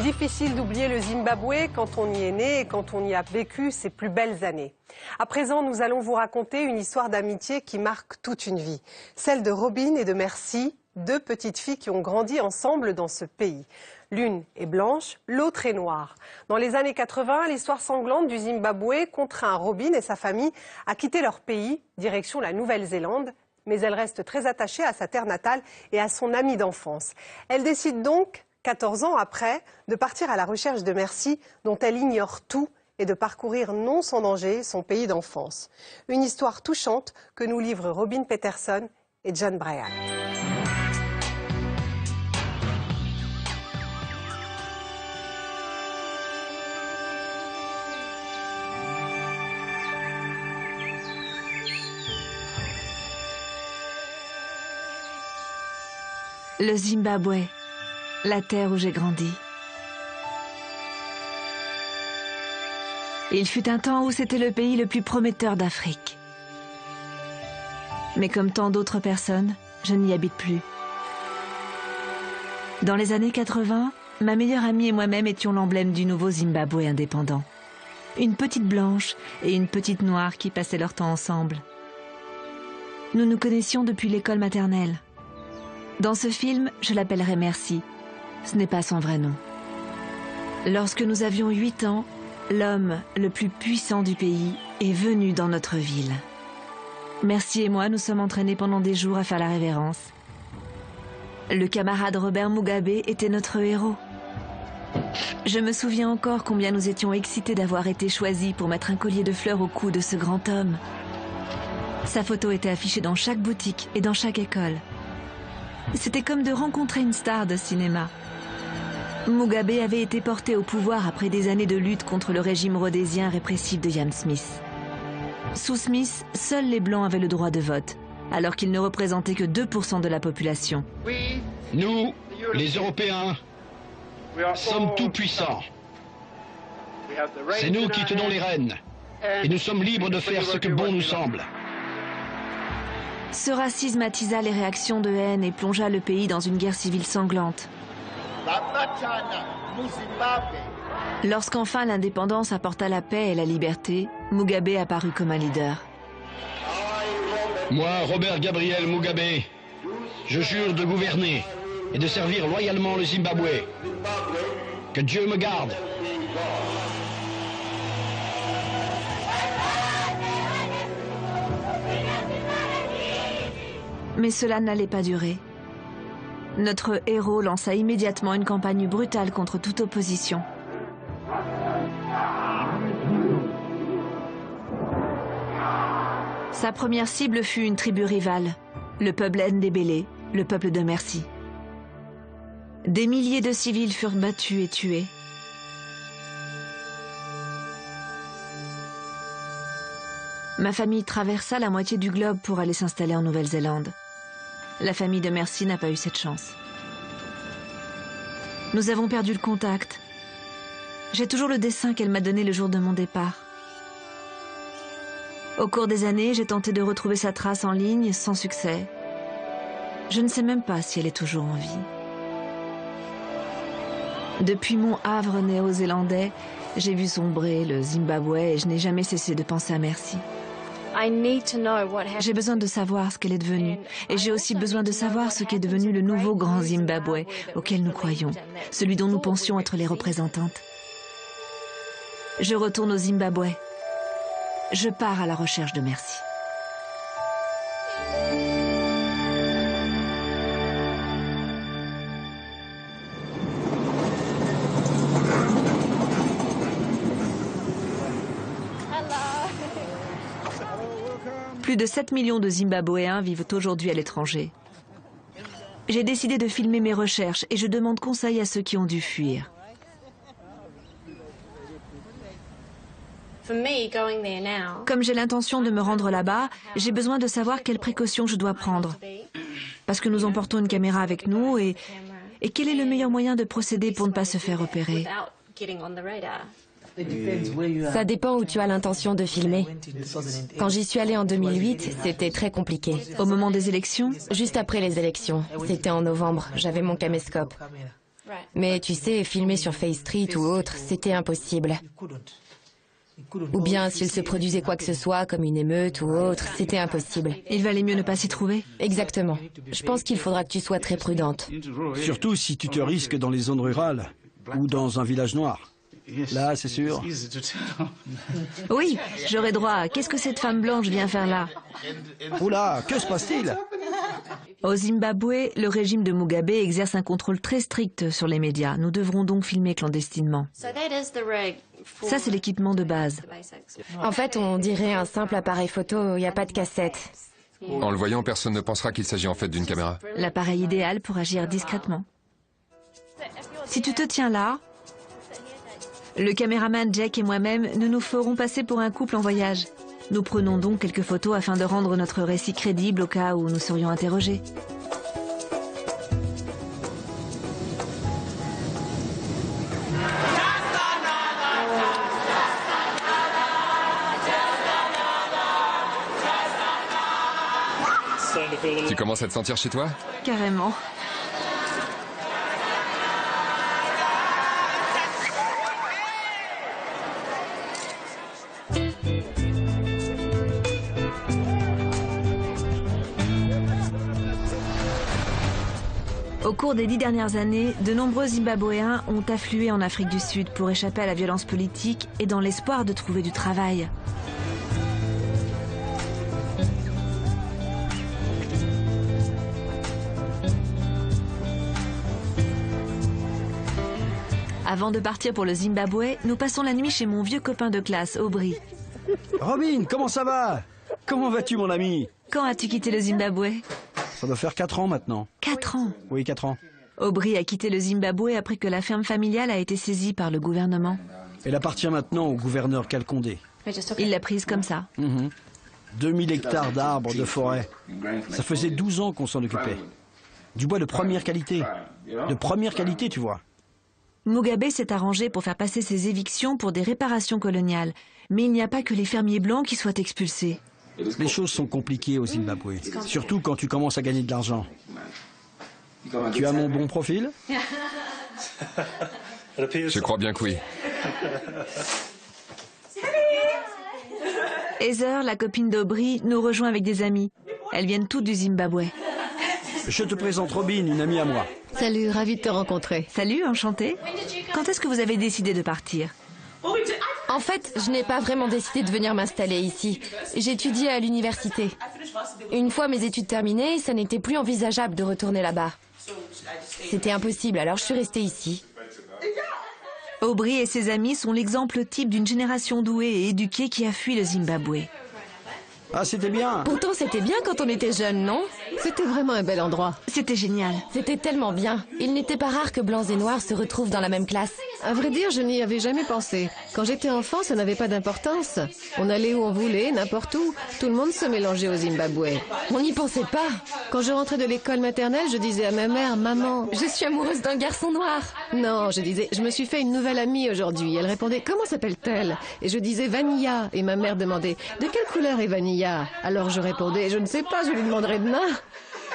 Difficile d'oublier le Zimbabwe quand on y est né et quand on y a vécu ses plus belles années. À présent, nous allons vous raconter une histoire d'amitié qui marque toute une vie. Celle de Robin et de Mercy, deux petites filles qui ont grandi ensemble dans ce pays. L'une est blanche, l'autre est noire. Dans les années 80, l'histoire sanglante du Zimbabwe contraint Robin et sa famille à quitter leur pays, direction la Nouvelle-Zélande. Mais elle reste très attachée à sa terre natale et à son amie d'enfance. Elle décide donc, 14 ans après, de partir à la recherche de Mercy, dont elle ignore tout, et de parcourir non sans danger son pays d'enfance. Une histoire touchante que nous livrent Robin Peterson et John Bryan. Le Zimbabwe, la terre où j'ai grandi. Il fut un temps où c'était le pays le plus prometteur d'Afrique. Mais comme tant d'autres personnes, je n'y habite plus. Dans les années 80, ma meilleure amie et moi-même étions l'emblème du nouveau Zimbabwe indépendant. Une petite blanche et une petite noire qui passaient leur temps ensemble. Nous nous connaissions depuis l'école maternelle. Dans ce film, je l'appellerai Mercy. Ce n'est pas son vrai nom. Lorsque nous avions 8 ans, l'homme le plus puissant du pays est venu dans notre ville. Mercy et moi nous sommes entraînés pendant des jours à faire la révérence. Le camarade Robert Mugabe était notre héros. Je me souviens encore combien nous étions excités d'avoir été choisis pour mettre un collier de fleurs au cou de ce grand homme. Sa photo était affichée dans chaque boutique et dans chaque école. C'était comme de rencontrer une star de cinéma. Mugabe avait été porté au pouvoir après des années de lutte contre le régime rhodésien répressif de Ian Smith. Sous Smith, seuls les Blancs avaient le droit de vote, alors qu'ils ne représentaient que 2% de la population. Nous, les Européens, sommes tout puissants. C'est nous qui tenons les rênes, et nous sommes libres de faire ce que bon nous semble. Ce racisme attisa les réactions de haine et plongea le pays dans une guerre civile sanglante. Lorsqu'enfin l'indépendance apporta la paix et la liberté, Mugabe apparut comme un leader. Moi, Robert Gabriel Mugabe, je jure de gouverner et de servir loyalement le Zimbabwe. Que Dieu me garde. Mais cela n'allait pas durer. Notre héros lança immédiatement une campagne brutale contre toute opposition. Sa première cible fut une tribu rivale, le peuple Ndébélé, le peuple de Mercy. Des milliers de civils furent battus et tués. Ma famille traversa la moitié du globe pour aller s'installer en Nouvelle-Zélande. La famille de Mercy n'a pas eu cette chance. Nous avons perdu le contact. J'ai toujours le dessin qu'elle m'a donné le jour de mon départ. Au cours des années, j'ai tenté de retrouver sa trace en ligne sans succès. Je ne sais même pas si elle est toujours en vie. Depuis mon havre néo-zélandais, j'ai vu sombrer le Zimbabwe et je n'ai jamais cessé de penser à Mercy. J'ai besoin de savoir ce qu'elle est devenue. Et j'ai aussi besoin de savoir ce qu'est devenu le nouveau grand Zimbabwe auquel nous croyons, celui dont nous pensions être les représentantes. Je retourne au Zimbabwe. Je pars à la recherche de Mercy. Plus de 7 millions de Zimbabwéens vivent aujourd'hui à l'étranger. J'ai décidé de filmer mes recherches et je demande conseil à ceux qui ont dû fuir. Comme j'ai l'intention de me rendre là-bas, j'ai besoin de savoir quelles précautions je dois prendre. Parce que nous emportons une caméra avec nous et quel est le meilleur moyen de procéder pour ne pas se faire repérer. Ça dépend où tu as l'intention de filmer. Quand j'y suis allée en 2008, c'était très compliqué. Au moment des élections, Juste après les élections, c'était en novembre, j'avais mon caméscope. Mais tu sais, filmer sur Face Street ou autre, c'était impossible. Ou bien s'il se produisait quoi que ce soit, comme une émeute ou autre, c'était impossible. Il valait mieux ne pas s'y trouver. Exactement. Je pense qu'il faudra que tu sois très prudente. Surtout si tu te risques dans les zones rurales ou dans un village noir. Là, c'est sûr. Oui, j'aurais droit à « Qu'est-ce que cette femme blanche vient faire là ?» Oula, que se passe-t-il? Au Zimbabwe, le régime de Mugabe exerce un contrôle très strict sur les médias. Nous devrons donc filmer clandestinement. Ça, c'est l'équipement de base. En fait, on dirait un simple appareil photo, il n'y a pas de cassette. En le voyant, personne ne pensera qu'il s'agit en fait d'une caméra. L'appareil idéal pour agir discrètement. Si tu te tiens là, le caméraman Jack et moi-même, nous nous ferons passer pour un couple en voyage. Nous prenons donc quelques photos afin de rendre notre récit crédible au cas où nous serions interrogés. Tu commences à te sentir chez toi? Carrément. Au cours des 10 dernières années, de nombreux Zimbabwéens ont afflué en Afrique du Sud pour échapper à la violence politique et dans l'espoir de trouver du travail. Avant de partir pour le Zimbabwe, nous passons la nuit chez mon vieux copain de classe, Aubrey. Robin, comment ça va? Comment vas-tu, mon ami? Quand as-tu quitté le Zimbabwe? Ça doit faire 4 ans maintenant. 4 ans. Oui, 4 ans. Aubrey a quitté le Zimbabwe après que la ferme familiale a été saisie par le gouvernement. Elle appartient maintenant au gouverneur Kalkondé. Il l'a prise comme ça. 2000 hectares d'arbres, de forêt. Ça faisait 12 ans qu'on s'en occupait. Du bois de première qualité. De première qualité, tu vois. Mugabe s'est arrangé pour faire passer ses évictions pour des réparations coloniales. Mais il n'y a pas que les fermiers blancs qui soient expulsés. Les choses sont compliquées au Zimbabwe. Surtout quand tu commences à gagner de l'argent. Tu as mon bon profil? Je crois bien que oui. Heather, la copine d'Aubrey, nous rejoint avec des amis. Elles viennent toutes du Zimbabwe. Je te présente Robin, une amie à moi. Salut, ravie de te rencontrer. Salut, enchantée. Quand est-ce que vous avez décidé de partir? En fait, je n'ai pas vraiment décidé de venir m'installer ici. J'étudiais à l'université. Une fois mes études terminées, ça n'était plus envisageable de retourner là-bas. C'était impossible, alors je suis restée ici. Aubrey et ses amis sont l'exemple type d'une génération douée et éduquée qui a fui le Zimbabwe. Ah, c'était bien. Pourtant, c'était bien quand on était jeunes, non? C'était vraiment un bel endroit. C'était génial. C'était tellement bien. Il n'était pas rare que blancs et noirs se retrouvent dans la même classe. À vrai dire, je n'y avais jamais pensé. Quand j'étais enfant, ça n'avait pas d'importance. On allait où on voulait, n'importe où. Tout le monde se mélangeait au Zimbabwe. On n'y pensait pas. Quand je rentrais de l'école maternelle, je disais à ma mère, « Maman, Je suis amoureuse d'un garçon noir. » non, je disais, « Je me suis fait une nouvelle amie aujourd'hui. » Elle répondait, « Comment s'appelle-t-elle » Et je disais, « Vanilla. » Et ma mère demandait, « De quelle couleur est Vanilla ?» Alors je répondais, « Je ne sais pas, je lui demanderai demain. »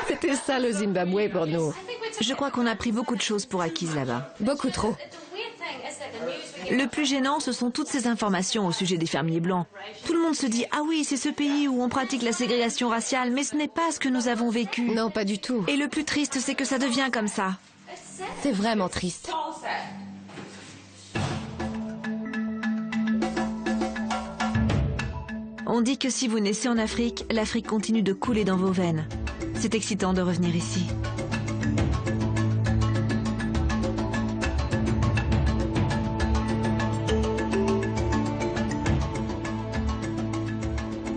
C'était ça le Zimbabwe pour nous. Je crois qu'on a pris beaucoup de choses pour acquises là-bas. Beaucoup trop. Le plus gênant, ce sont toutes ces informations au sujet des fermiers blancs. Tout le monde se dit « Ah oui, c'est ce pays où on pratique la ségrégation raciale », mais ce n'est pas ce que nous avons vécu. Non, pas du tout. Et le plus triste, c'est que ça devient comme ça. C'est vraiment triste. On dit que si vous naissez en Afrique, l'Afrique continue de couler dans vos veines. C'est excitant de revenir ici.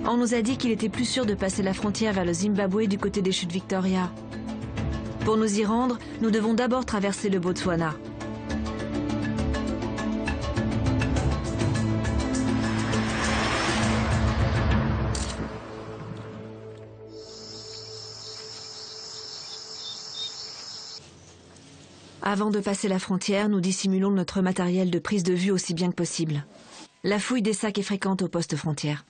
On nous a dit qu'il était plus sûr de passer la frontière vers le Zimbabwe du côté des chutes Victoria. Pour nous y rendre, nous devons d'abord traverser le Botswana. Avant de passer la frontière, nous dissimulons notre matériel de prise de vue aussi bien que possible. La fouille des sacs est fréquente au poste frontière.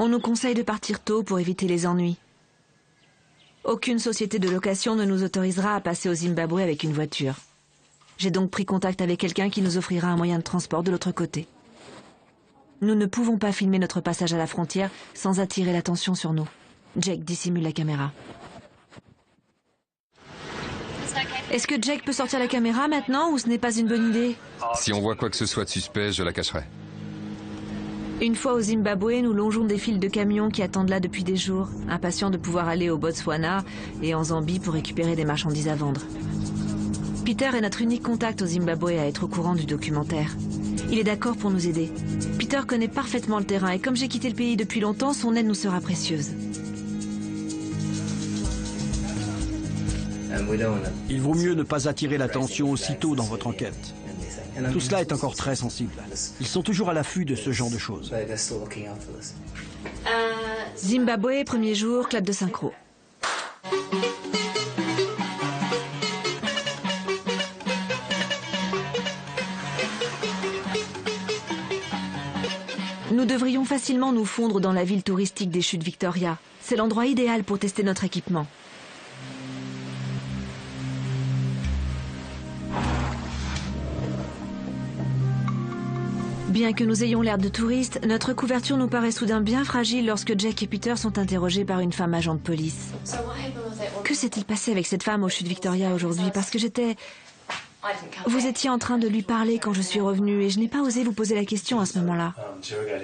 On nous conseille de partir tôt pour éviter les ennuis. Aucune société de location ne nous autorisera à passer au Zimbabwe avec une voiture. J'ai donc pris contact avec quelqu'un qui nous offrira un moyen de transport de l'autre côté. Nous ne pouvons pas filmer notre passage à la frontière sans attirer l'attention sur nous. Jake dissimule la caméra. Est-ce que Jake peut sortir la caméra maintenant ou ce n'est pas une bonne idée? Si on voit quoi que ce soit de suspect, je la cacherai. Une fois au Zimbabwe, nous longeons des files de camions qui attendent là depuis des jours, impatients de pouvoir aller au Botswana et en Zambie pour récupérer des marchandises à vendre. Peter est notre unique contact au Zimbabwe à être au courant du documentaire. Il est d'accord pour nous aider. Peter connaît parfaitement le terrain et comme j'ai quitté le pays depuis longtemps, son aide nous sera précieuse. Il vaut mieux ne pas attirer l'attention aussitôt dans votre enquête. Tout cela est encore très sensible. Ils sont toujours à l'affût de ce genre de choses. Zimbabwe, premier jour, clap de synchro. Nous devrions facilement nous fondre dans la ville touristique des chutes Victoria. C'est l'endroit idéal pour tester notre équipement. Bien que nous ayons l'air de touristes, notre couverture nous paraît soudain bien fragile lorsque Jake et Peter sont interrogés par une femme agent de police. Que s'est-il passé avec cette femme aux chutes Victoria aujourd'hui? Parce que j'étais... Vous étiez en train de lui parler quand je suis revenue et je n'ai pas osé vous poser la question à ce moment-là.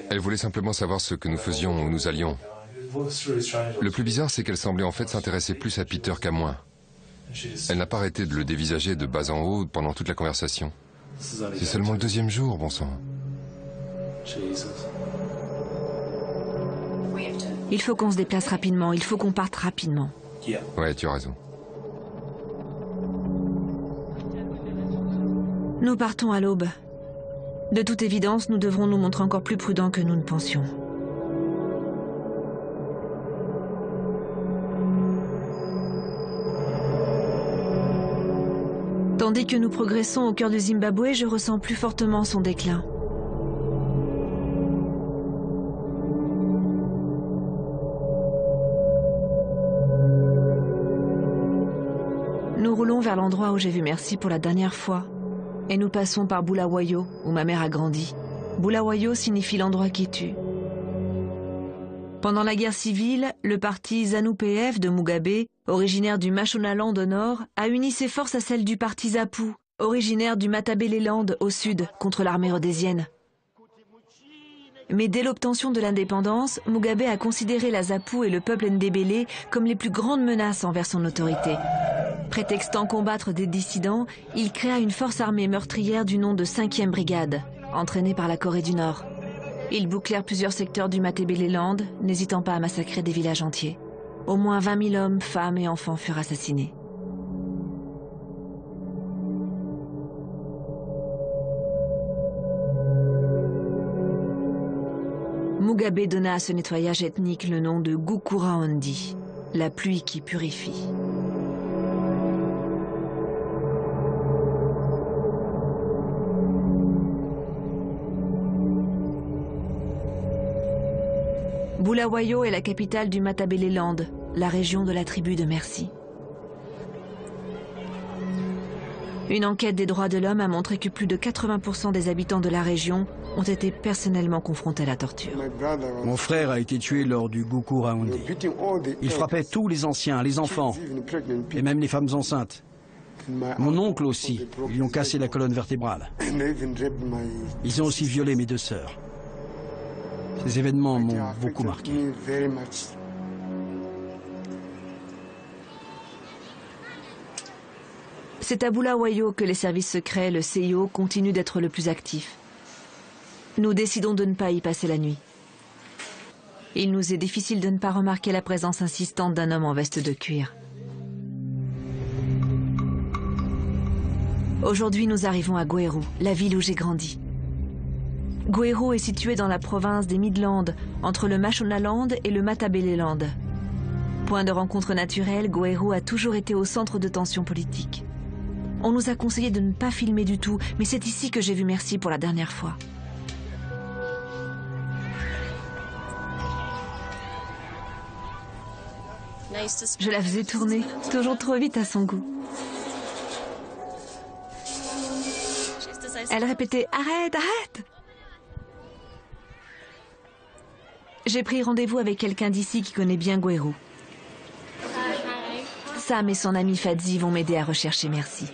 Elle voulait simplement savoir ce que nous faisions où nous allions. Le plus bizarre, c'est qu'elle semblait en fait s'intéresser plus à Peter qu'à moi. Elle n'a pas arrêté de le dévisager de bas en haut pendant toute la conversation. C'est seulement le deuxième jour, bon sang. Il faut qu'on se déplace rapidement, il faut qu'on parte rapidement. Ouais, tu as raison. Nous partons à l'aube. De toute évidence, nous devrons nous montrer encore plus prudents que nous ne pensions. Tandis que nous progressons au cœur du Zimbabwe, je ressens plus fortement son déclin. Nous roulons vers l'endroit où j'ai vu Merci pour la dernière fois. Et nous passons par Bulawayo, où ma mère a grandi. Bulawayo signifie l'endroit qui tue. Pendant la guerre civile, le parti ZANU-PF de Mugabe, originaire du Mashonaland au nord, a uni ses forces à celles du parti ZAPU, originaire du Matabeleland au sud, contre l'armée rhodésienne. Mais dès l'obtention de l'indépendance, Mugabe a considéré la ZAPU et le peuple ndébélé comme les plus grandes menaces envers son autorité. Prétextant combattre des dissidents, il créa une force armée meurtrière du nom de 5e brigade, entraînée par la Corée du Nord. Ils bouclèrent plusieurs secteurs du Matabeleland, n'hésitant pas à massacrer des villages entiers. Au moins 20 000 hommes, femmes et enfants furent assassinés. Mugabe donna à ce nettoyage ethnique le nom de Gukuraondi, la pluie qui purifie. Bulawayo est la capitale du Matabeleland, la région de la tribu de Merci. Une enquête des droits de l'homme a montré que plus de 80% des habitants de la région ont été personnellement confrontés à la torture. Mon frère a été tué lors du Gukuraondi. Il frappait tous les anciens, les enfants, et même les femmes enceintes. Mon oncle aussi, ils lui ont cassé la colonne vertébrale. Ils ont aussi violé mes 2 sœurs. Ces événements m'ont beaucoup marqué. C'est à Bulawayo que les services secrets, le CIO, continuent d'être le plus actifs. Nous décidons de ne pas y passer la nuit. Il nous est difficile de ne pas remarquer la présence insistante d'un homme en veste de cuir. Aujourd'hui, nous arrivons à Gweru, la ville où j'ai grandi. Gweru est située dans la province des Midlands, entre le Mashonaland et le Matabeleland. Point de rencontre naturelle, Gweru a toujours été au centre de tensions politiques. On nous a conseillé de ne pas filmer du tout, mais c'est ici que j'ai vu Merci pour la dernière fois. Je la faisais tourner, toujours trop vite à son goût. Elle répétait « Arrête, arrête !» J'ai pris rendez-vous avec quelqu'un d'ici qui connaît bien Gweru. Sam et son ami Fadzi vont m'aider à rechercher Merci.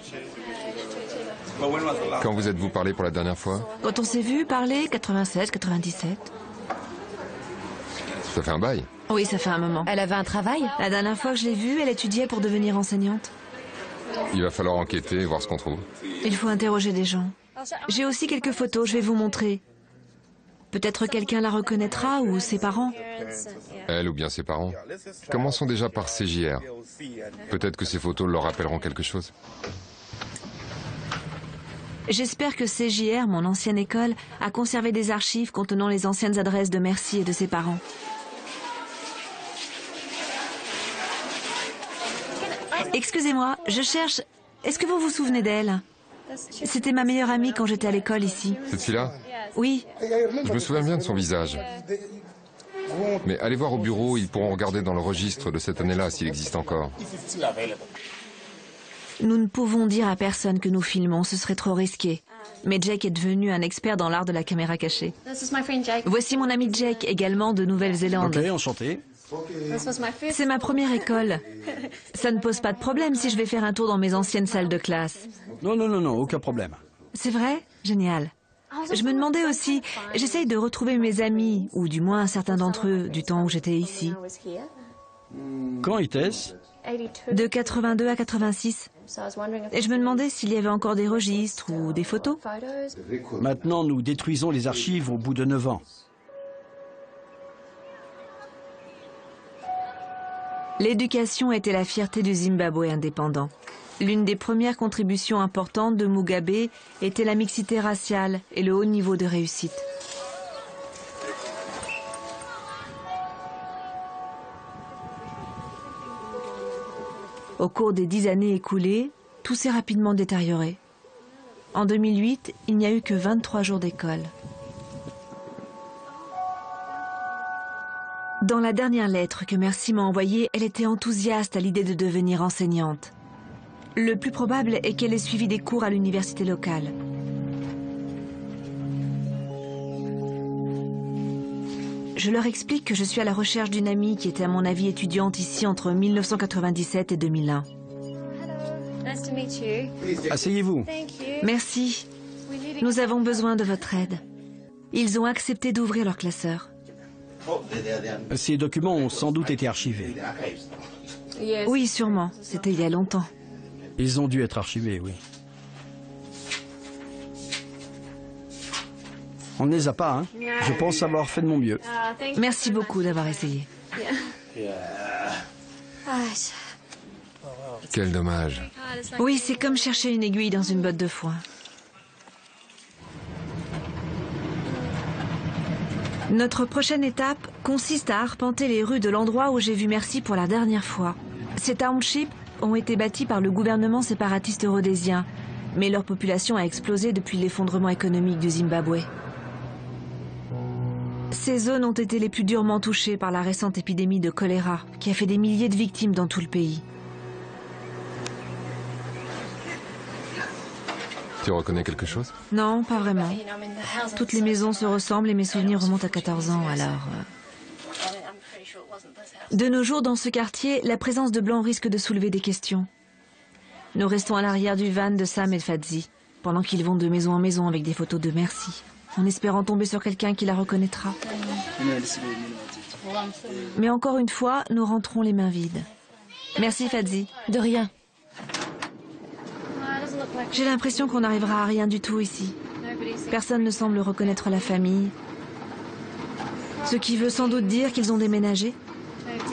Quand vous êtes-vous parlé pour la dernière fois? Quand on s'est vu parler, 96, 97. Ça fait un bail. Oui, ça fait un moment. Elle avait un travail? La dernière fois que je l'ai vue, elle étudiait pour devenir enseignante. Il va falloir enquêter et voir ce qu'on trouve. Il faut interroger des gens. J'ai aussi quelques photos, je vais vous montrer. Peut-être quelqu'un la reconnaîtra ou ses parents. Elle ou bien ses parents. Commençons déjà par CJR. Peut-être que ces photos leur rappelleront quelque chose. J'espère que CJR, mon ancienne école, a conservé des archives contenant les anciennes adresses de Merci et de ses parents. Excusez-moi, je cherche... Est-ce que vous vous souvenez d'elle? C'était ma meilleure amie quand j'étais à l'école ici. Cette fille-là? Oui. Je me souviens bien de son visage. Mais allez voir au bureau, ils pourront regarder dans le registre de cette année-là s'il existe encore. Nous ne pouvons dire à personne que nous filmons, ce serait trop risqué. Mais Jake est devenu un expert dans l'art de la caméra cachée. Voici mon ami Jake, également de Nouvelle-Zélande. Ok, enchanté. C'est ma première école. Ça ne pose pas de problème si je vais faire un tour dans mes anciennes salles de classe. Non, non, non, non, aucun problème. C'est vrai? Génial. Je me demandais aussi, j'essaye de retrouver mes amis, ou du moins certains d'entre eux, du temps où j'étais ici. Quand était-ce? De 82 à 86. Et je me demandais s'il y avait encore des registres ou des photos. Maintenant, nous détruisons les archives au bout de 9 ans. L'éducation était la fierté du Zimbabwe indépendant. L'une des premières contributions importantes de Mugabe était la mixité raciale et le haut niveau de réussite. Au cours des 10 années écoulées, tout s'est rapidement détérioré. En 2008, il n'y a eu que 23 jours d'école. Dans la dernière lettre que Merci m'a envoyée, elle était enthousiaste à l'idée de devenir enseignante. Le plus probable est qu'elle ait suivi des cours à l'université locale. Je leur explique que je suis à la recherche d'une amie qui était à mon avis étudiante ici entre 1997 et 2001. Asseyez-vous. Merci. Nous avons besoin de votre aide. Ils ont accepté d'ouvrir leur classeur. Ces documents ont sans doute été archivés. Oui, sûrement. C'était il y a longtemps. Ils ont dû être archivés, oui. On ne les a pas, hein. Je pense avoir fait de mon mieux. Merci beaucoup d'avoir essayé. Quel dommage. Oui, c'est comme chercher une aiguille dans une botte de foin. Notre prochaine étape consiste à arpenter les rues de l'endroit où j'ai vu Merci pour la dernière fois. Ces townships ont été bâtis par le gouvernement séparatiste rhodésien, mais leur population a explosé depuis l'effondrement économique du Zimbabwe. Ces zones ont été les plus durement touchées par la récente épidémie de choléra, qui a fait des milliers de victimes dans tout le pays. Tu reconnais quelque chose? Non, pas vraiment. Toutes les maisons se ressemblent et mes souvenirs remontent à 14 ans, alors... De nos jours, dans ce quartier, la présence de Blancs risque de soulever des questions. Nous restons à l'arrière du van de Sam et de Fadzi, pendant qu'ils vont de maison en maison avec des photos de Merci, en espérant tomber sur quelqu'un qui la reconnaîtra. Mais encore une fois, nous rentrons les mains vides. Merci Fadzi. De rien. J'ai l'impression qu'on n'arrivera à rien du tout ici. Personne ne semble reconnaître la famille. Ce qui veut sans doute dire qu'ils ont déménagé.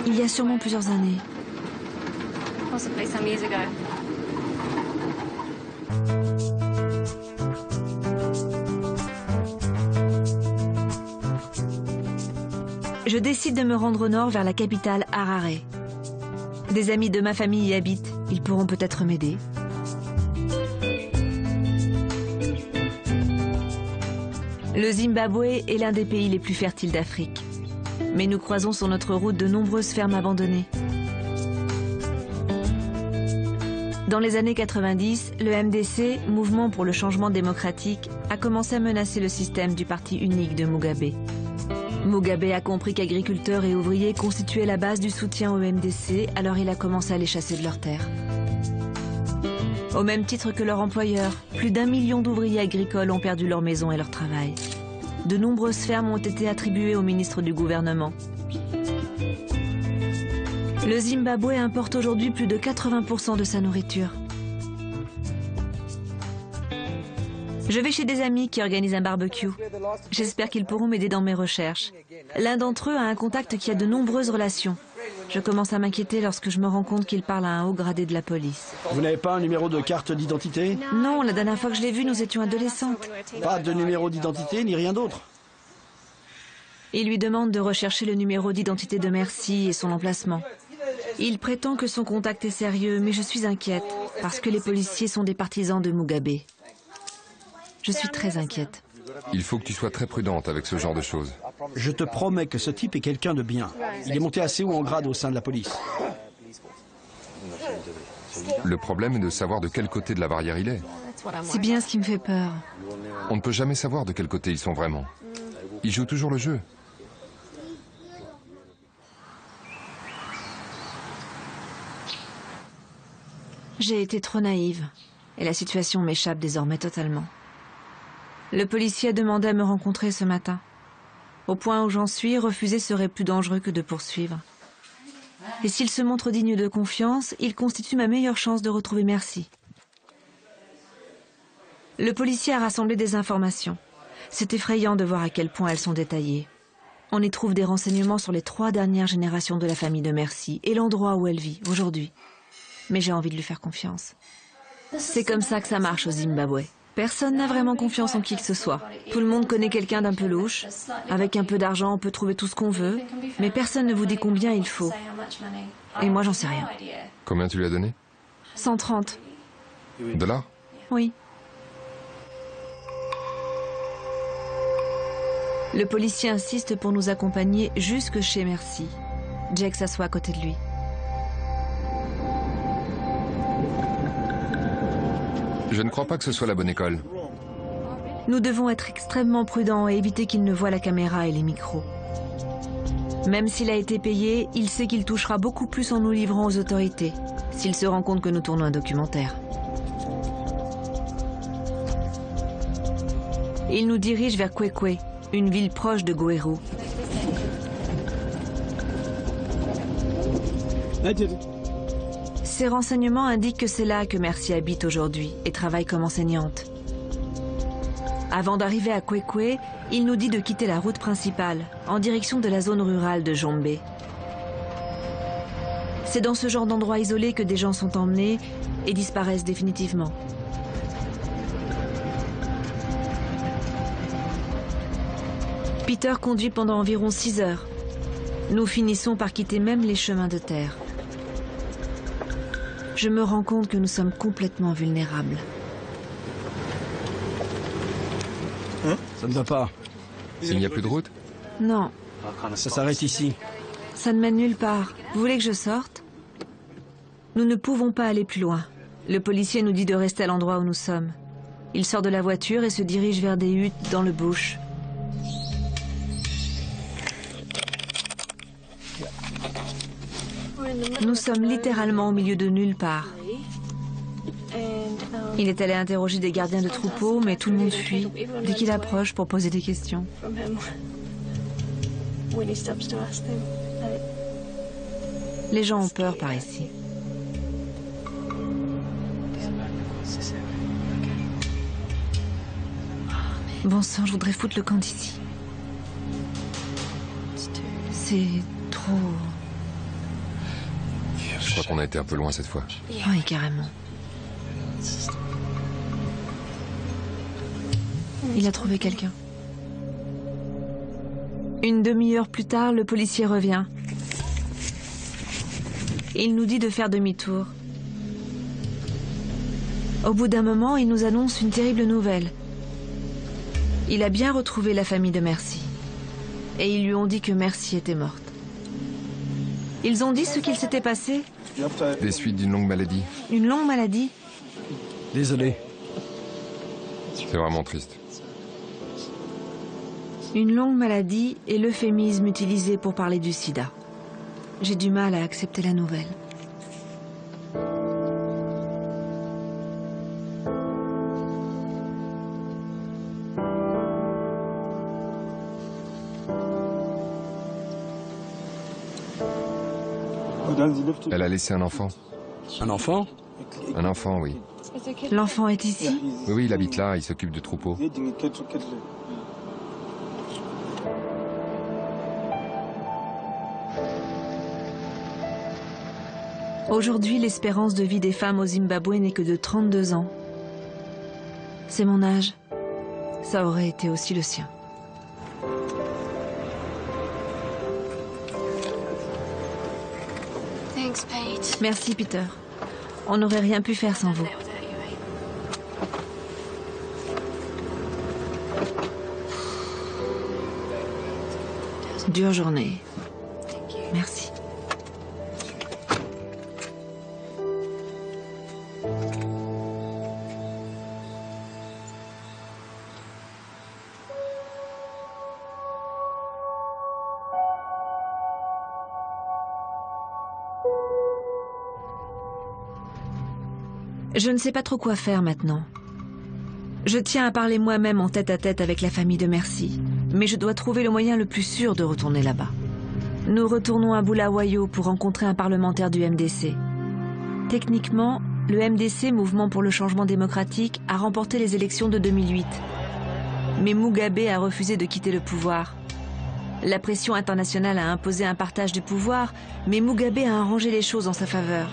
Il y a sûrement plusieurs années. Je décide de me rendre au nord vers la capitale Harare. Des amis de ma famille y habitent. Ils pourront peut-être m'aider. Le Zimbabwe est l'un des pays les plus fertiles d'Afrique. Mais nous croisons sur notre route de nombreuses fermes abandonnées. Dans les années 90, le MDC, Mouvement pour le changement démocratique, a commencé à menacer le système du parti unique de Mugabe. Mugabe a compris qu'agriculteurs et ouvriers constituaient la base du soutien au MDC, alors il a commencé à les chasser de leurs terres. Au même titre que leurs employeurs, plus d'1 million d'ouvriers agricoles ont perdu leur maison et leur travail. De nombreuses fermes ont été attribuées aux ministres du gouvernement. Le Zimbabwe importe aujourd'hui plus de 80% de sa nourriture. Je vais chez des amis qui organisent un barbecue. J'espère qu'ils pourront m'aider dans mes recherches. L'un d'entre eux a un contact qui a de nombreuses relations. Je commence à m'inquiéter lorsque je me rends compte qu'il parle à un haut gradé de la police. Vous n'avez pas un numéro de carte d'identité? Non, la dernière fois que je l'ai vu, nous étions adolescentes. Pas de numéro d'identité ni rien d'autre? Il lui demande de rechercher le numéro d'identité de Merci et son emplacement. Il prétend que son contact est sérieux, mais je suis inquiète, parce que les policiers sont des partisans de Mugabe. Je suis très inquiète. Il faut que tu sois très prudente avec ce genre de choses. Je te promets que ce type est quelqu'un de bien. Il est monté assez haut en grade au sein de la police. Le problème est de savoir de quel côté de la barrière il est. C'est bien ce qui me fait peur. On ne peut jamais savoir de quel côté ils sont vraiment. Ils jouent toujours le jeu. J'ai été trop naïve, et la situation m'échappe désormais totalement. Le policier a demandé à me rencontrer ce matin. Au point où j'en suis, refuser serait plus dangereux que de poursuivre. Et s'il se montre digne de confiance, il constitue ma meilleure chance de retrouver Merci. Le policier a rassemblé des informations. C'est effrayant de voir à quel point elles sont détaillées. On y trouve des renseignements sur les 3 dernières générations de la famille de Merci et l'endroit où elle vit aujourd'hui. Mais j'ai envie de lui faire confiance. C'est comme ça que ça marche au Zimbabwe. Personne n'a vraiment confiance en qui que ce soit. Tout le monde connaît quelqu'un d'un peu louche. Avec un peu d'argent, on peut trouver tout ce qu'on veut. Mais personne ne vous dit combien il faut. Et moi, j'en sais rien. Combien tu lui as donné? 130. $? Oui. Le policier insiste pour nous accompagner jusque chez Merci. Jack s'assoit à côté de lui. Je ne crois pas que ce soit la bonne école. Nous devons être extrêmement prudents et éviter qu'il ne voie la caméra et les micros. Même s'il a été payé, il sait qu'il touchera beaucoup plus en nous livrant aux autorités, s'il se rend compte que nous tournons un documentaire. Il nous dirige vers Kwekwe, une ville proche de Gweru. Ces renseignements indiquent que c'est là que Merci habite aujourd'hui et travaille comme enseignante. Avant d'arriver à Kwekwe, il nous dit de quitter la route principale, en direction de la zone rurale de Jombe. C'est dans ce genre d'endroit isolé que des gens sont emmenés et disparaissent définitivement. Peter conduit pendant environ 6 heures. Nous finissons par quitter même les chemins de terre. Je me rends compte que nous sommes complètement vulnérables. Ça ne va pas. Il n'y a plus de route? Non, Ça s'arrête ici. ça ne mène nulle part. Vous voulez que je sorte? Nous ne pouvons pas aller plus loin. Le policier nous dit de rester à l'endroit où nous sommes. Il sort de la voiture et se dirige vers des huttes dans le bush. Nous sommes littéralement au milieu de nulle part. Il est allé interroger des gardiens de troupeaux, mais tout le monde fuit dès qu'il approche pour poser des questions. Les gens ont peur par ici. Bon sang, je voudrais foutre le camp d'ici. C'est trop... Je crois qu'on a été un peu loin cette fois. Oui, carrément. Il a trouvé quelqu'un. Une demi-heure plus tard, le policier revient. Il nous dit de faire demi-tour. Au bout d'un moment, il nous annonce une terrible nouvelle. Il a bien retrouvé la famille de Merci. Et ils lui ont dit que Merci était morte. Ils ont dit ce qu'il s'était passé? Des suites d'une longue maladie. Une longue maladie? Désolé. C'est vraiment triste. Une longue maladie est l'euphémisme utilisé pour parler du sida. J'ai du mal à accepter la nouvelle. Elle a laissé un enfant. Un enfant? Un enfant, oui. L'enfant est ici? Oui, il habite là, il s'occupe de troupeaux. Aujourd'hui, l'espérance de vie des femmes au Zimbabwe n'est que de 32 ans. C'est mon âge. Ça aurait été aussi le sien. Merci, Peter. On n'aurait rien pu faire sans vous. Dure journée. Merci. Je ne sais pas trop quoi faire maintenant. Je tiens à parler moi-même en tête-à-tête avec la famille de Mercy, mais je dois trouver le moyen le plus sûr de retourner là-bas. Nous retournons à Bulawayo pour rencontrer un parlementaire du MDC. Techniquement, le MDC, Mouvement pour le changement démocratique, a remporté les élections de 2008. Mais Mugabe a refusé de quitter le pouvoir. La pression internationale a imposé un partage du pouvoir, mais Mugabe a arrangé les choses en sa faveur.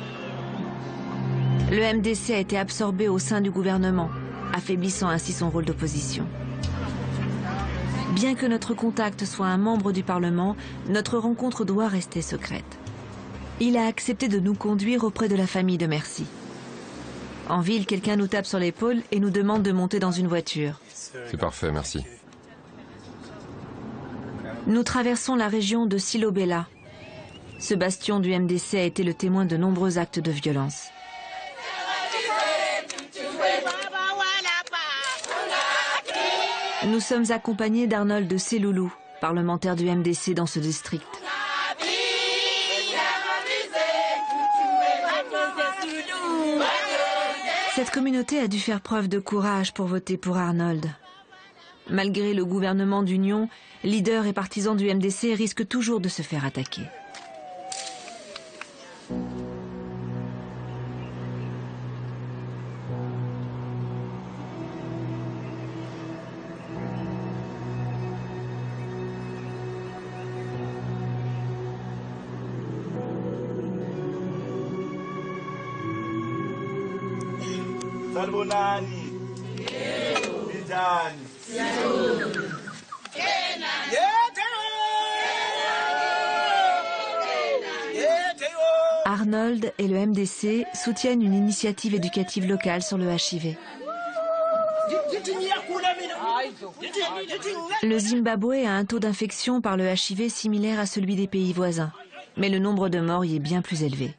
Le MDC a été absorbé au sein du gouvernement, affaiblissant ainsi son rôle d'opposition. Bien que notre contact soit un membre du Parlement, notre rencontre doit rester secrète. Il a accepté de nous conduire auprès de la famille de Mercy. En ville, quelqu'un nous tape sur l'épaule et nous demande de monter dans une voiture. C'est parfait, merci. Nous traversons la région de Silobela. Ce bastion du MDC a été le témoin de nombreux actes de violence. Nous sommes accompagnés d'Arnold de Seloulou, parlementaire du MDC dans ce district. Cette communauté a dû faire preuve de courage pour voter pour Arnold. Malgré le gouvernement d'union, leaders et partisans du MDC risquent toujours de se faire attaquer. Arnold et le MDC soutiennent une initiative éducative locale sur le HIV. Le Zimbabwe a un taux d'infection par le HIV similaire à celui des pays voisins, mais le nombre de morts y est bien plus élevé.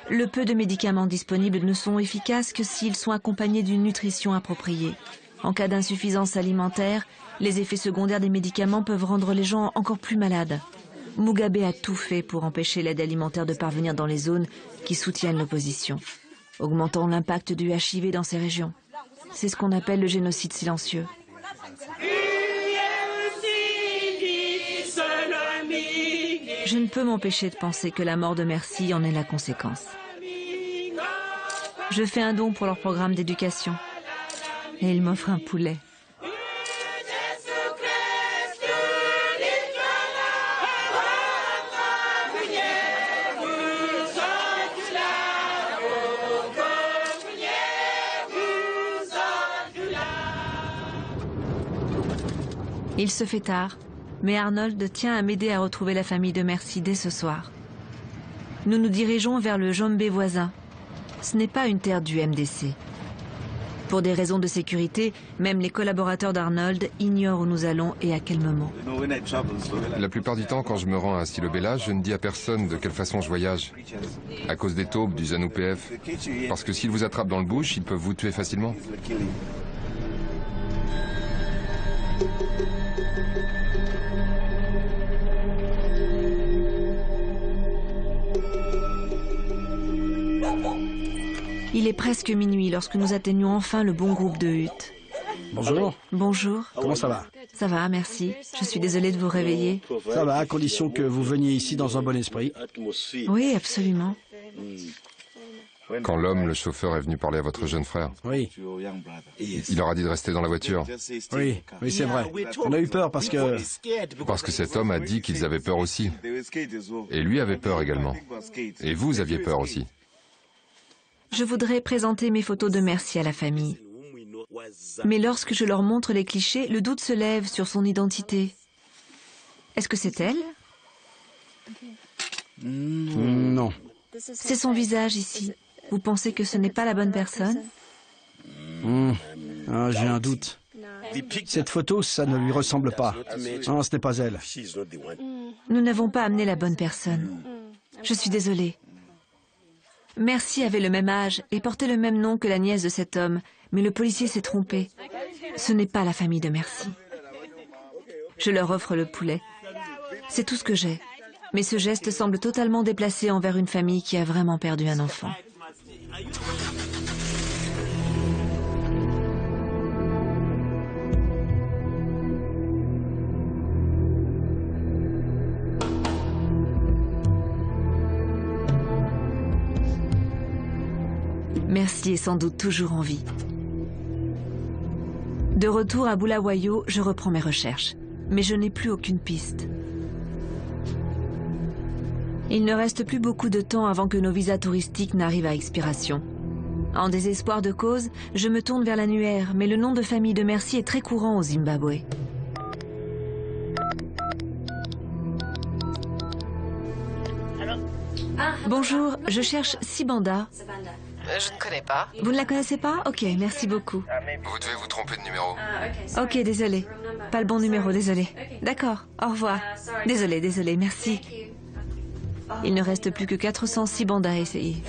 Le peu de médicaments disponibles ne sont efficaces que s'ils sont accompagnés d'une nutrition appropriée. En cas d'insuffisance alimentaire, les effets secondaires des médicaments peuvent rendre les gens encore plus malades. Mugabe a tout fait pour empêcher l'aide alimentaire de parvenir dans les zones qui soutiennent l'opposition, augmentant l'impact du HIV dans ces régions. C'est ce qu'on appelle le génocide silencieux. Je ne peux m'empêcher de penser que la mort de Mercy en est la conséquence. Je fais un don pour leur programme d'éducation et ils m'offrent un poulet. Il se fait tard, mais Arnold tient à m'aider à retrouver la famille de Mercy dès ce soir. Nous nous dirigeons vers le Jombe voisin. Ce n'est pas une terre du MDC. Pour des raisons de sécurité, même les collaborateurs d'Arnold ignorent où nous allons et à quel moment. La plupart du temps, quand je me rends à Silobela, je ne dis à personne de quelle façon je voyage. À cause des taupes, du ZANU-PF. Parce que s'ils vous attrapent dans le bush, ils peuvent vous tuer facilement. Il est presque minuit lorsque nous atteignons enfin le bon groupe de huttes. Bonjour. Bonjour. Comment ça va? Ça va, merci. Je suis désolée de vous réveiller. Ça va, à condition que vous veniez ici dans un bon esprit. Oui, absolument. Quand l'homme, le chauffeur, est venu parler à votre jeune frère, Oui, il leur a dit de rester dans la voiture. oui, c'est vrai. On a eu peur parce que... Parce que cet homme a dit qu'ils avaient peur aussi. Et lui avait peur également. Et vous aviez peur aussi. Je voudrais présenter mes photos de Merci à la famille. Mais lorsque je leur montre les clichés, le doute se lève sur son identité. Est-ce que c'est elle? Non. C'est son visage ici. Vous pensez que ce n'est pas la bonne personne? Ah, j'ai un doute. Cette photo, ça ne lui ressemble pas. Non, ce n'est pas elle. Nous n'avons pas amené la bonne personne. Je suis désolée. Merci avait le même âge et portait le même nom que la nièce de cet homme, mais le policier s'est trompé. Ce n'est pas la famille de Merci. Je leur offre le poulet. C'est tout ce que j'ai. Mais ce geste semble totalement déplacé envers une famille qui a vraiment perdu un enfant. Merci est sans doute toujours en vie. De retour à Bulawayo, je reprends mes recherches. Mais je n'ai plus aucune piste. Il ne reste plus beaucoup de temps avant que nos visas touristiques n'arrivent à expiration. En désespoir de cause, je me tourne vers l'annuaire, mais le nom de famille de Merci est très courant au Zimbabwe. Bonjour, je cherche Sibanda. Je ne connais pas. Vous ne la connaissez pas? Ok, merci beaucoup. Vous devez vous tromper de numéro. Ok, désolé. Pas le bon numéro, désolé. D'accord, au revoir. Désolé, merci. Il ne reste plus que 406 bandes à essayer.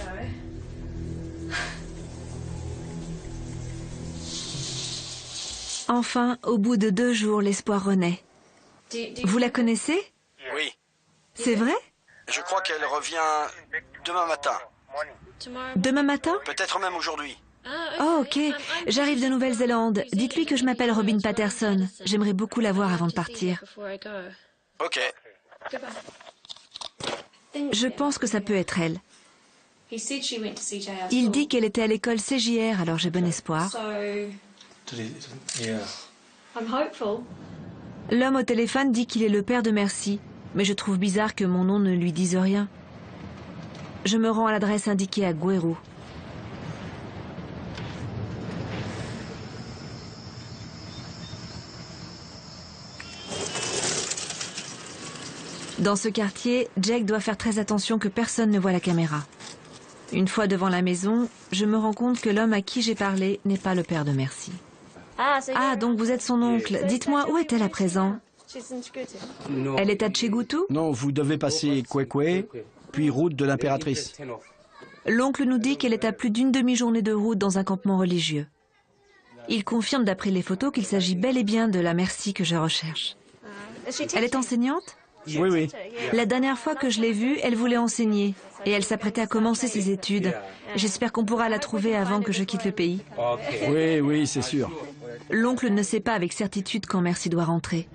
Enfin, au bout de 2 jours, l'espoir renaît. Vous la connaissez? Oui. C'est vrai? Je crois qu'elle revient demain matin. Demain matin? Peut-être même aujourd'hui. Oh, ok. J'arrive de Nouvelle-Zélande. Dites-lui que je m'appelle Robin Patterson. J'aimerais beaucoup la voir avant de partir. Ok. Je pense que ça peut être elle. Il dit qu'elle était à l'école CJR, alors j'ai bon espoir. L'homme au téléphone dit qu'il est le père de Merci, mais je trouve bizarre que mon nom ne lui dise rien. Je me rends à l'adresse indiquée à Gweru. Dans ce quartier, Jake doit faire très attention que personne ne voit la caméra. Une fois devant la maison, je me rends compte que l'homme à qui j'ai parlé n'est pas le père de Merci. Ah, donc vous êtes son oncle. Dites-moi, où est-elle à présent? Elle est à Chegutu? Non, vous devez passer Kwekwe, puis route de l'Impératrice. L'oncle nous dit qu'elle est à plus d'une demi-journée de route dans un campement religieux. Il confirme d'après les photos qu'il s'agit bel et bien de la Merci que je recherche. Elle est enseignante? Oui. La dernière fois que je l'ai vue, elle voulait enseigner et elle s'apprêtait à commencer ses études. J'espère qu'on pourra la trouver avant que je quitte le pays. Oui, c'est sûr. L'oncle ne sait pas avec certitude quand Merci doit rentrer.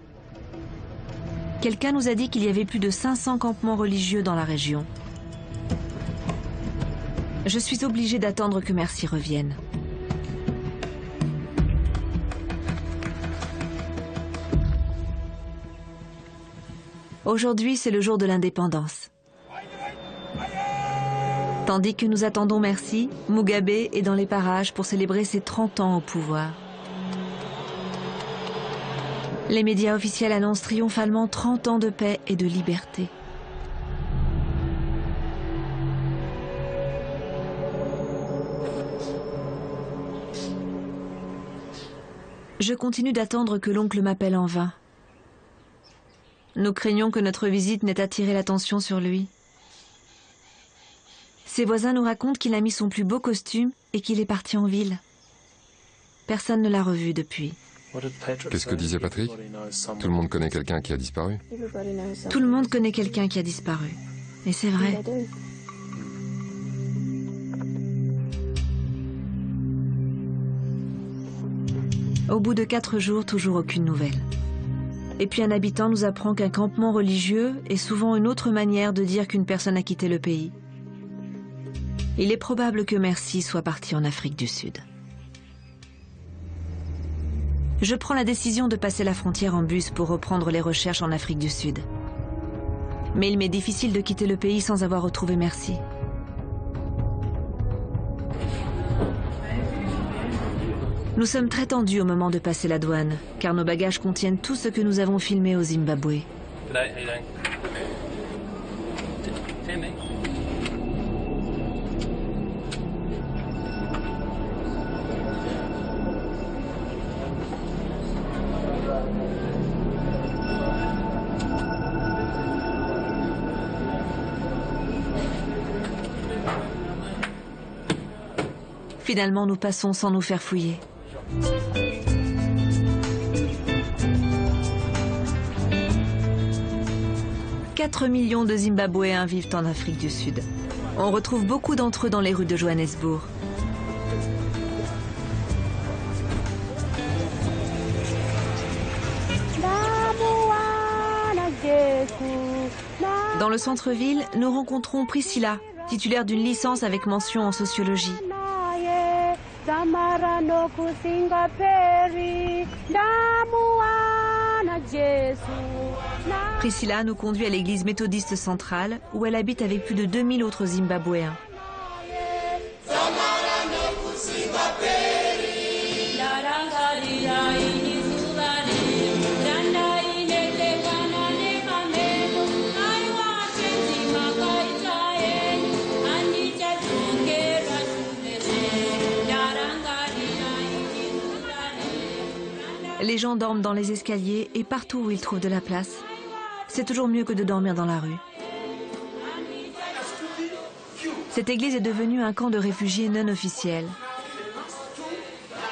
Quelqu'un nous a dit qu'il y avait plus de 500 campements religieux dans la région. Je suis obligée d'attendre que Merci revienne. Aujourd'hui, c'est le jour de l'indépendance. Tandis que nous attendons Merci, Mugabe est dans les parages pour célébrer ses 30 ans au pouvoir. Les médias officiels annoncent triomphalement 30 ans de paix et de liberté. Je continue d'attendre que l'oncle m'appelle en vain. Nous craignons que notre visite n'ait attiré l'attention sur lui. Ses voisins nous racontent qu'il a mis son plus beau costume et qu'il est parti en ville. Personne ne l'a revu depuis. Qu'est-ce que disait Patrick? Tout le monde connaît quelqu'un qui a disparu. Tout le monde connaît quelqu'un qui a disparu. Et c'est vrai. Au bout de 4 jours, toujours aucune nouvelle. Et puis un habitant nous apprend qu'un campement religieux est souvent une autre manière de dire qu'une personne a quitté le pays. Il est probable que Merci soit parti en Afrique du Sud. Je prends la décision de passer la frontière en bus pour reprendre les recherches en Afrique du Sud. Mais il m'est difficile de quitter le pays sans avoir retrouvé Merci. Nous sommes très tendus au moment de passer la douane, car nos bagages contiennent tout ce que nous avons filmé au Zimbabwe. Finalement, nous passons sans nous faire fouiller. « 4 millions de Zimbabwéens vivent en Afrique du Sud. On retrouve beaucoup d'entre eux dans les rues de Johannesburg. Dans le centre-ville, nous rencontrons Priscilla, titulaire d'une licence avec mention en sociologie. Priscilla nous conduit à l'église méthodiste centrale où elle habite avec plus de 2000 autres Zimbabwéens. Les gens dorment dans les escaliers et partout où ils trouvent de la place. C'est toujours mieux que de dormir dans la rue. Cette église est devenue un camp de réfugiés non officiel.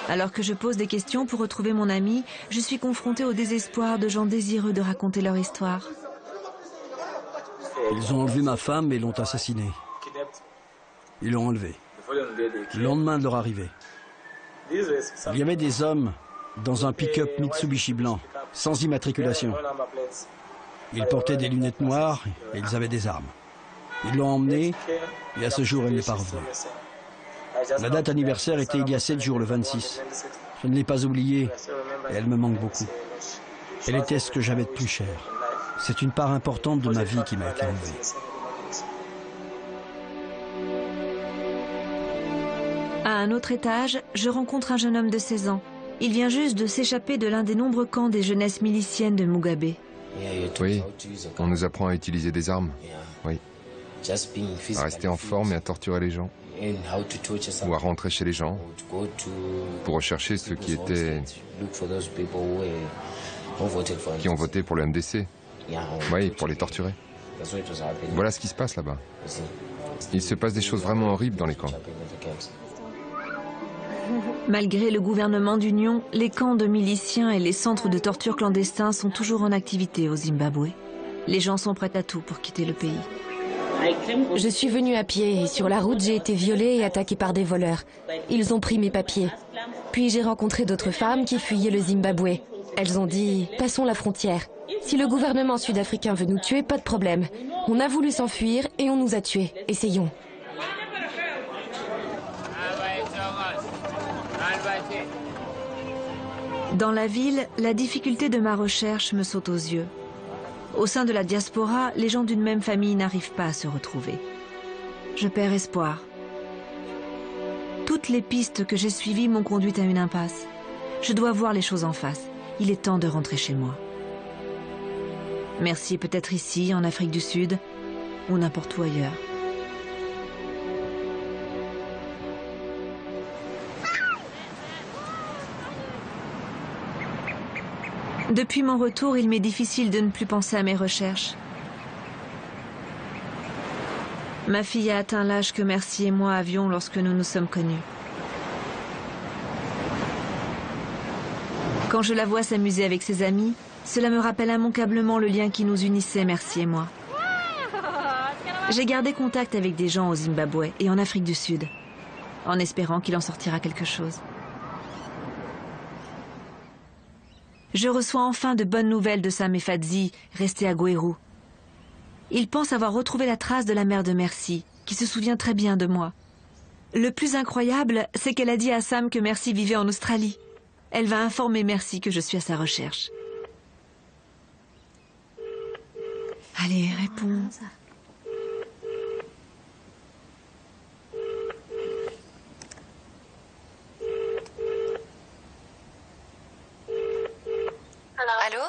Alors que je pose des questions pour retrouver mon ami, je suis confrontée au désespoir de gens désireux de raconter leur histoire. Ils ont enlevé ma femme et l'ont assassinée. Ils l'ont enlevée. Le lendemain de leur arrivée. Il y avait des hommes dans un pick-up Mitsubishi blanc, sans immatriculation. Ils portaient des lunettes noires et ils avaient des armes. Ils l'ont emmenée et à ce jour, elle n'est pas revenue. La date anniversaire était il y a 7 jours, le 26. Je ne l'ai pas oubliée et elle me manque beaucoup. Elle était ce que j'avais de plus cher. C'est une part importante de ma vie qui m'a été enlevée. À un autre étage, je rencontre un jeune homme de 16 ans. Il vient juste de s'échapper de l'un des nombreux camps des jeunesses miliciennes de Mugabe. Oui, on nous apprend à utiliser des armes. Oui. À rester en forme et à torturer les gens. Ou à rentrer chez les gens. Pour rechercher ceux qui ont voté pour le MDC. Oui, pour les torturer. Voilà ce qui se passe là-bas. Il se passe des choses vraiment horribles dans les camps. Malgré le gouvernement d'union, les camps de miliciens et les centres de torture clandestins sont toujours en activité au Zimbabwe. Les gens sont prêts à tout pour quitter le pays. Je suis venue à pied et sur la route, j'ai été violée et attaquée par des voleurs. Ils ont pris mes papiers. Puis j'ai rencontré d'autres femmes qui fuyaient le Zimbabwe. Elles ont dit « Passons la frontière. Si le gouvernement sud-africain veut nous tuer, pas de problème. On a voulu s'enfuir et on nous a tués. Essayons. » Dans la ville, la difficulté de ma recherche me saute aux yeux. Au sein de la diaspora, les gens d'une même famille n'arrivent pas à se retrouver. Je perds espoir. Toutes les pistes que j'ai suivies m'ont conduite à une impasse. Je dois voir les choses en face. Il est temps de rentrer chez moi. Merci peut-être ici, en Afrique du Sud, ou n'importe où ailleurs. Depuis mon retour, il m'est difficile de ne plus penser à mes recherches. Ma fille a atteint l'âge que Merci et moi avions lorsque nous nous sommes connus. Quand je la vois s'amuser avec ses amis, cela me rappelle immanquablement le lien qui nous unissait, Merci et moi. J'ai gardé contact avec des gens au Zimbabwe et en Afrique du Sud, en espérant qu'il en sortira quelque chose. Je reçois enfin de bonnes nouvelles de Sam et Fadzi, restés à Gweru. Ils pensent avoir retrouvé la trace de la mère de Merci, qui se souvient très bien de moi. Le plus incroyable, c'est qu'elle a dit à Sam que Merci vivait en Australie. Elle va informer Merci que je suis à sa recherche. Allez, réponds. Allô?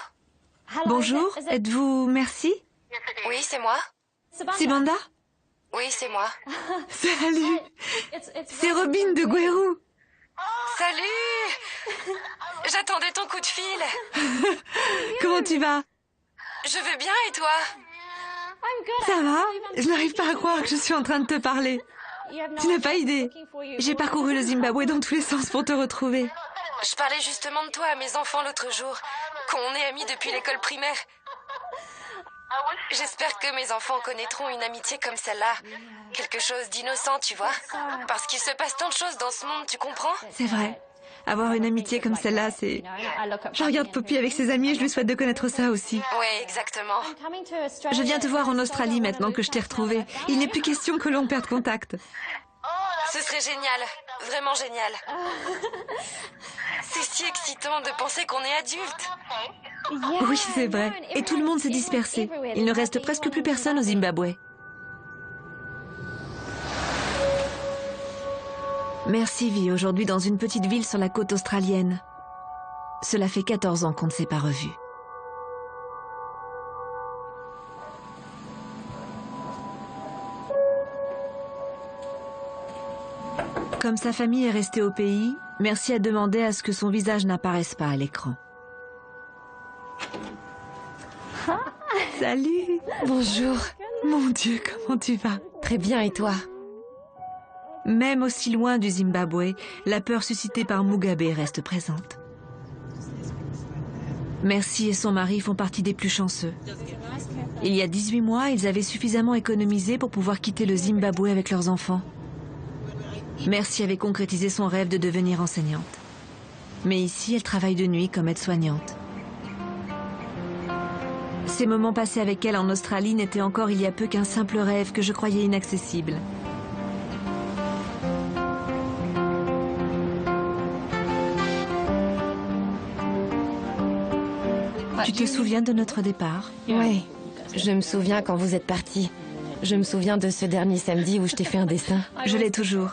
Bonjour, êtes-vous Merci? Oui, c'est moi. Sibanda? Oui, c'est moi. Salut! C'est Robin de Gweru. Salut! J'attendais ton coup de fil. Comment tu vas? Je vais bien et toi? Ça va? Je n'arrive pas à croire que je suis en train de te parler. Tu n'as pas idée. J'ai parcouru le Zimbabwe dans tous les sens pour te retrouver. Je parlais justement de toi à mes enfants l'autre jour, qu'on est amis depuis l'école primaire. J'espère que mes enfants connaîtront une amitié comme celle-là. Quelque chose d'innocent, tu vois. Parce qu'il se passe tant de choses dans ce monde, tu comprends? C'est vrai. Avoir une amitié comme celle-là, c'est... Je regarde Poppy avec ses amis et je lui souhaite de connaître ça aussi. Oui, exactement. Je viens te voir en Australie maintenant que je t'ai retrouvée. Il n'est plus question que l'on perde contact. Ce serait génial, vraiment génial. C'est si excitant de penser qu'on est adulte. Oui, c'est vrai. Et tout le monde s'est dispersé. Il ne reste presque plus personne au Zimbabwe. Merci vit aujourd'hui dans une petite ville sur la côte australienne. Cela fait 14 ans qu'on ne s'est pas revus. Comme sa famille est restée au pays, Merci a demandé à ce que son visage n'apparaisse pas à l'écran. Salut! Bonjour. Mon Dieu, comment tu vas? Très bien, et toi? Même aussi loin du Zimbabwe, la peur suscitée par Mugabe reste présente. Merci et son mari font partie des plus chanceux. Il y a 18 mois, ils avaient suffisamment économisé pour pouvoir quitter le Zimbabwe avec leurs enfants. Merci avait concrétisé son rêve de devenir enseignante. Mais ici, elle travaille de nuit comme aide-soignante. Ces moments passés avec elle en Australie n'étaient encore il y a peu qu'un simple rêve que je croyais inaccessible. Tu te souviens de notre départ? Oui, je me souviens quand vous êtes partis. Je me souviens de ce dernier samedi où je t'ai fait un dessin. Je l'ai toujours.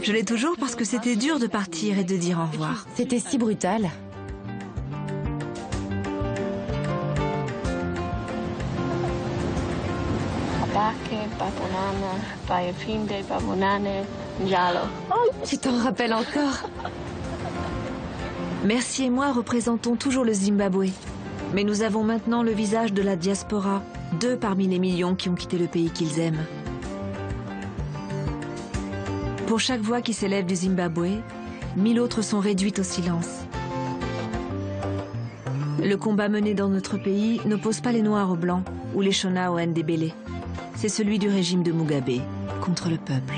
Je l'ai toujours parce que c'était dur de partir et de dire au revoir. C'était si brutal. Tu t'en rappelles encore? Merci et moi représentons toujours le Zimbabwe. Mais nous avons maintenant le visage de la diaspora, 2 parmi les millions qui ont quitté le pays qu'ils aiment. Pour chaque voix qui s'élève du Zimbabwe, 1000 autres sont réduites au silence. Le combat mené dans notre pays n'oppose pas les Noirs aux Blancs ou les Shona aux Ndébélé. C'est celui du régime de Mugabe contre le peuple.